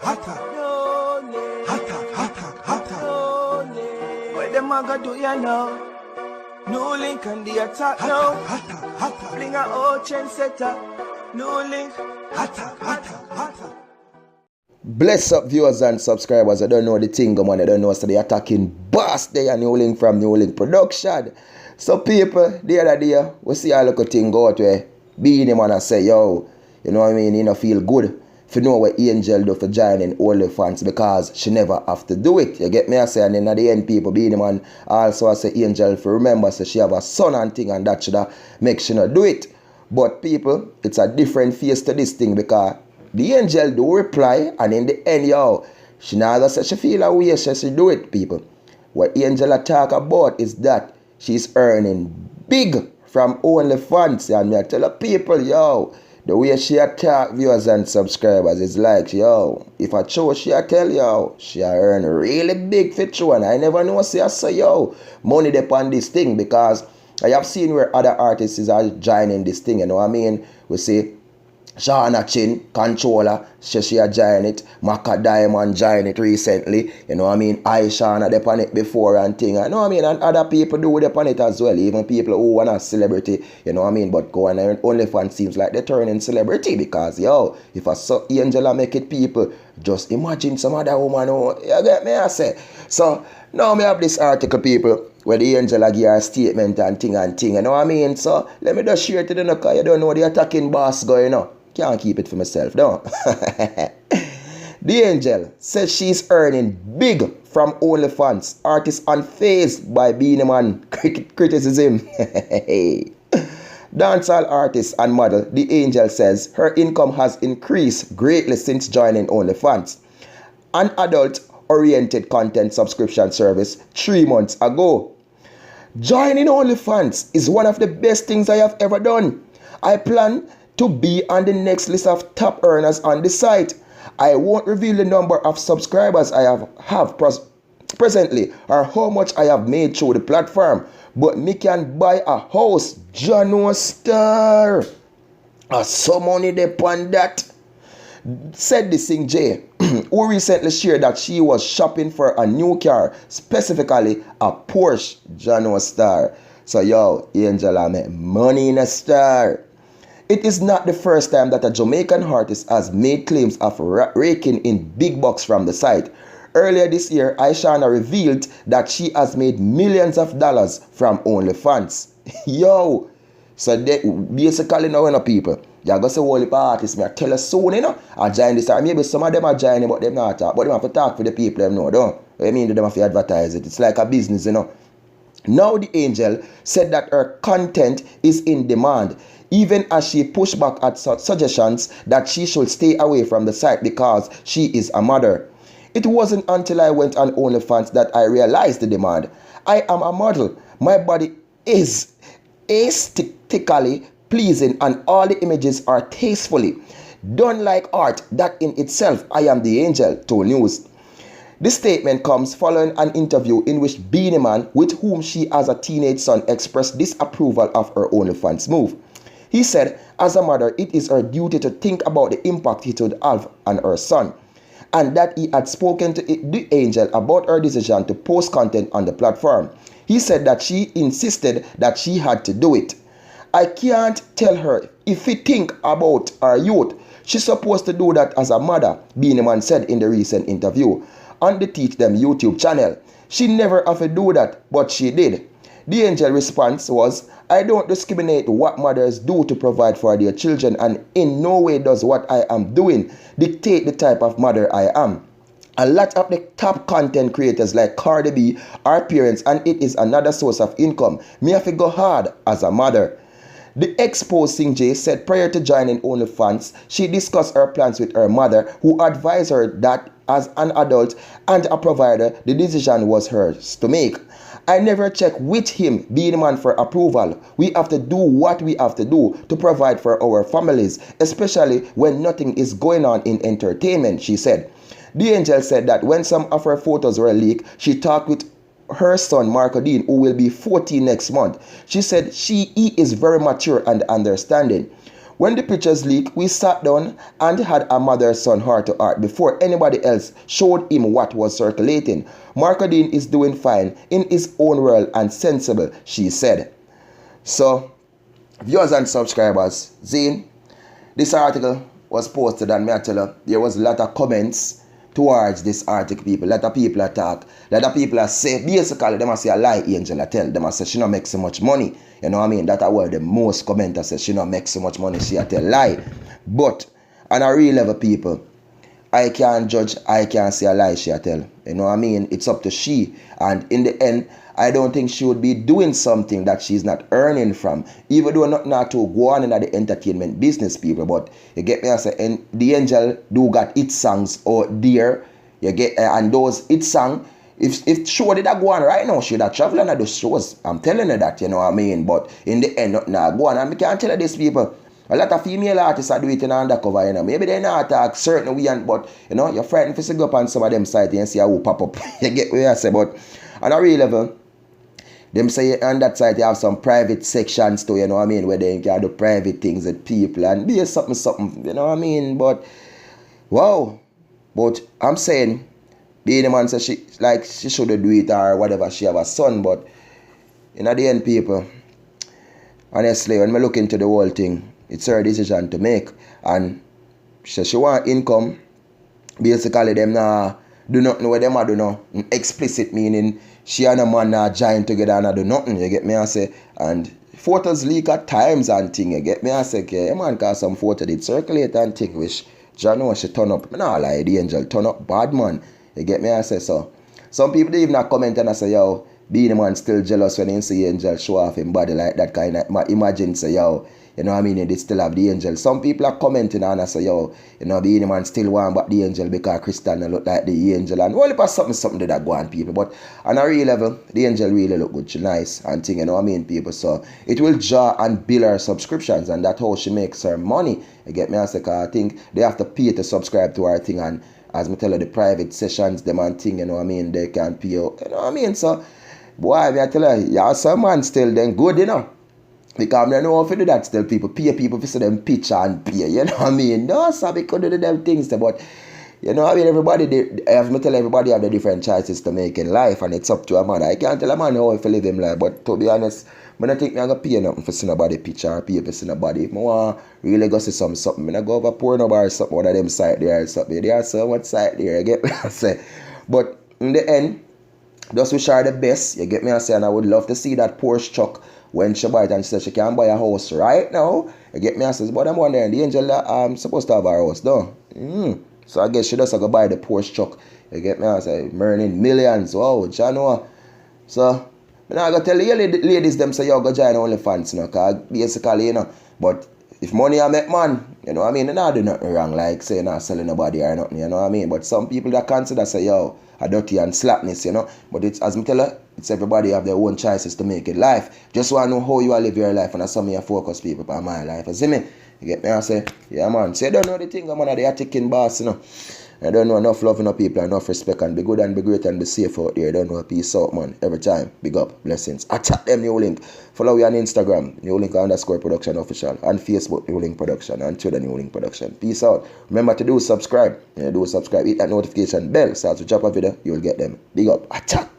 What them a go do ya now? NEWLINK and the attack now. Bring a old chain setter. NEWLINK. Bless up viewers and subscribers. I don't know the thing, man. I don't know. So they attacking boss there and NEWLINK from NEWLINK production. So people, the other day, we see a little thing go out where being him and say, yo, you know what I mean? You know, feel good. If you know what Angel do for joining OnlyFans because she never have to do it. You get me? I say, and then at the end, people being him and also I say Angel for remember, so she have a son and thing and that should make she not do it. But people, it's a different face to this thing because the Angel do reply and in the end, yo, she never say she feel a way she do it, people. What Angel talk about is that she's earning big from OnlyFans, and I tell the people, yo, the way she attack viewers and subscribers is like, yo, if I show she tell yo, she earn really big for true, and I never know say I say yo, money depend this thing because I have seen where other artists are joining this thing, you know what I mean? We say Shauna Chin, Controller, she joined it. Maka Diamond joined it recently. You know what I mean? Aishana they on it before and thing. You know what I mean? And other people do they on it as well. Even people who want a celebrity. You know what I mean? But going on OnlyFans seems like they're turning celebrity because, yo, if I saw Angela make it people, just imagine some other woman who, you get me, I say. So, now me have this article, people, where the Angela give her statement and thing, you know what I mean? So, let me just share it to the because you don't know the attacking boss going on. Can't keep it for myself, no. The Angel says she's earning big from OnlyFans. Artist unfazed by being a man criticism. Dancehall artist and model, The Angel says her income has increased greatly since joining OnlyFans, an adult-oriented content subscription service 3 months ago. Joining OnlyFans is one of the best things I have ever done. I plan to be on the next list of top earners on the site. I won't reveal the number of subscribers I have presently or how much I have made through the platform, but me can buy a house, Jano Star. Some money depend that. Said the Sing J, who recently shared that she was shopping for a new car, specifically a Porsche Jano Star. So yo, Angela make money in a star. It is not the first time that a Jamaican artist has made claims of raking in big bucks from the site. Earlier this year, Aishana revealed that she has made millions of dollars from OnlyFans. Yo! So they, basically now, you know, people, you're going to say, all the artists, I tell us soon, you know, I join this, or maybe some of them are joining, but them not talk, but them have to talk for the people, them know, don't. I mean, them have to advertise it. It's like a business, you know. Now the Angel said that her content is in demand, even as she pushed back at suggestions that she should stay away from the site because she is a mother. It wasn't until I went on OnlyFans that I realized the demand. I am a model. My body is aesthetically pleasing and all the images are tastefully done like art. That in itself, I am the Angel, told News. This statement comes following an interview in which Beenie Man, with whom she as a teenage son, expressed disapproval of her OnlyFans move. He said, as a mother, it is her duty to think about the impact it would have on her son, and that he had spoken to the Angel about her decision to post content on the platform. He said that she insisted that she had to do it. I can't tell her if we think about our youth. She's supposed to do that as a mother, Beenie Man said in the recent interview on the Teach Them YouTube channel. She never have to do that, but she did. The Angel response was, I don't discriminate what mothers do to provide for their children, and in no way does what I am doing dictate the type of mother I am. A lot of the top content creators like Cardi B are parents, and it is another source of income. Me have to go hard as a mother. The exposed Sing J said prior to joining OnlyFans, she discussed her plans with her mother, who advised her that as an adult and a provider, the decision was hers to make. I never check with him, Beenie Man, for approval. We have to do what we have to do to provide for our families, especially when nothing is going on in entertainment, she said. The Angel said that when some of her photos were leaked, she talked with her son Marco Dean, who will be 14 next month. She said he is very mature and understanding. When the pictures leaked, we sat down and had a mother-son heart-to-heart before anybody else showed him what was circulating. Marco Dean is doing fine in his own world and sensible, she said. So, viewers and subscribers, Zane, this article was posted and I tell you, there was a lot of comments towards this article, people. A lot of people attack. A lot of people are say, basically, they must say a lie, Angel. I tell them, I say she don't make so much money. You know what I mean? That's why the most commenters say she don't make so much money. She a tell lie. But on a real level, people, I can't judge, I can't say a lie she a tell. You know what I mean? It's up to she. And in the end, I don't think she would be doing something that she's not earning from. Even though not to go on in the entertainment business, people. But you get me, I say, and the Angel do got hit songs out there. You get, and those hit songs, if show did that go on right now, she'd have traveled on those shows. I'm telling you that, you know what I mean? But in the end, nothing go on. And I can't tell you this, people. A lot of female artists are doing it in undercover, you know. Maybe they not talk certain way, but, you know, you're frightened to go up on some of them sites and see how pop up. You get what I say? But on a real level, them say on that side you have some private sections too, you know what I mean, where they can do private things with people and be something, you know what I mean? But, wow. But I'm saying, being the man says she should do it or whatever, she have a son, but in the end, people, honestly, when I look into the whole thing, it's her decision to make. And she want income. Basically, them now do nothing with them. I do no explicit meaning she and a man now join together and I do nothing. You get me? I say, and photos leak at times and thing. You get me? I say, okay, man, cause some photo did circulate and thing which John know she turn up. I nah lie, the Angel turn up bad man. You get me? I say so. Some people even not comment and I say, yo, being the man still jealous when he see Angel show off him body like that kind of. Imagine say, yo, you know what I mean, they still have the Angel. Some people are commenting and I say, yo, you know, being the man still want but the Angel because Christian look like the Angel. And well, if something did that go on, people. But on a real level, the Angel really look good. She nice and thing, you know what I mean, people. So it will draw and build her subscriptions and that's how she makes her money. You get me? I say, I think they have to pay to subscribe to her thing. And as me tell you, the private sessions, them and thing, you know what I mean, they can pay out. You know what I mean? So, boy, I tell you, yeah, some man still then good, you know. Because I know how to do that still. People pay people to see them picture and pay. You know what I mean? No, so we could do them things. But, you know what I mean? Everybody, I have to tell everybody have the different choices to make in life. And it's up to a man. I can't tell a man how to live him life. But to be honest, I don't think I'm going to pay nothing for seeing nobody picture or pay for seeing nobody. If I want really go see something, I go over porno bar or something, one of them site there or something. There are so much site there, you get me? I say. But in the end, just wish her the best. You get me? I say, and I would love to see that Porsche truck when she buy it and she says she can buy a house right now. You get me? I says, but I'm wondering, the Angel supposed to have a house, though. So I guess she does have to buy the Porsche truck. You get me? I say, earning millions. Wow, you know. So, I'm not going to tell you ladies them say, yo, go join OnlyFans, you know, because basically, you know, but if money I make, man, you know what I mean, and I do nothing wrong, like, say, not selling nobody or nothing, you know what I mean, but some people that consider, say, yo, a dirty and slackness, you know, but it's, as I tell you, it's everybody have their own choices to make it life. Just want to know how you live your life, and that's something I focus people on my life, you see me? You get me? I say, yeah, man, say, I don't know the thing, I'm they are taking boss, you know. I don't know enough love, enough people, enough respect, and be good and be great and be safe out there. I don't know, peace out, man. Every time. Big up. Blessings. Attack them, NEWLINK. Follow me on Instagram, NEWLINK_production official. On Facebook, NEWLINK production. And Twitter, NEWLINK production. Peace out. Remember to do subscribe. Yeah, do subscribe. Hit that notification bell. So as we drop a video, you will get them. Big up. Attack.